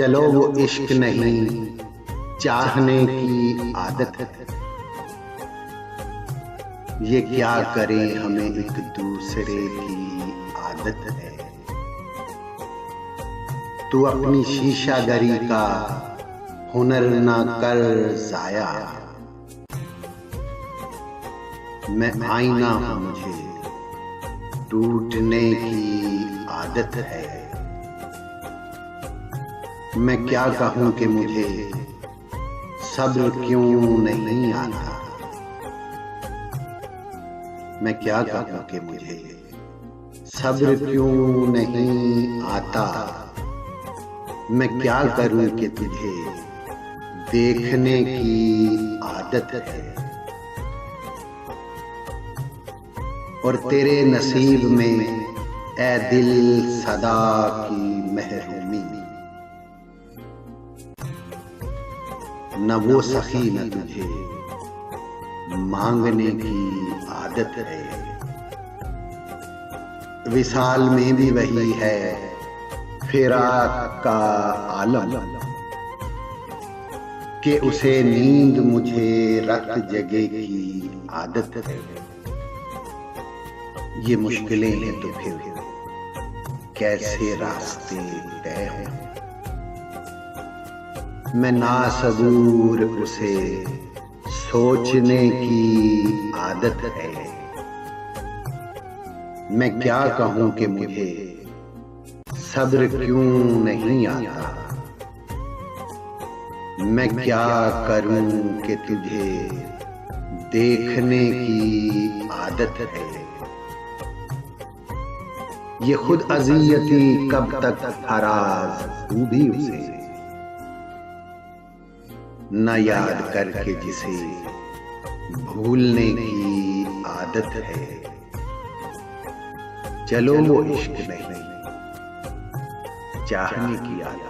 चलो वो इश्क नहीं चाहने की आदत है। ये क्या करे हमें एक दूसरे की आदत है। तू अपनी शीशागरी का हुनर ना कर जाया। मैं आईना हूं, मुझे टूटने की आदत है। मैं क्या कहूं कि मुझे सब्र क्यों नहीं आता। मैं क्या कहूं कि मुझे सब्र क्यों नहीं आता। मैं क्या करूं कि तुझे देखने की आदत है। और तेरे नसीब में ए दिल सदा की महरूमी। न वो सखी न तुझे मांगने की आदत है। विसाल में भी वही है फिराक का आलम कि उसे नींद मुझे रत जगे की आदत है। ये मुश्किलें हैं तो फिर कैसे रास्ते तय हों। मैं नासबूर उसे सोचने की आदत है। मैं क्या कहूं कि मुझे सब्र क्यों नहीं आता। मैं क्या करूं कि तुझे देखने की आदत है। ये खुद अज़ियती कब तक फराज तू भी उसे न याद करके जिसे भूलने की आदत है। चलो वो इश्क नहीं चाहने की आदत।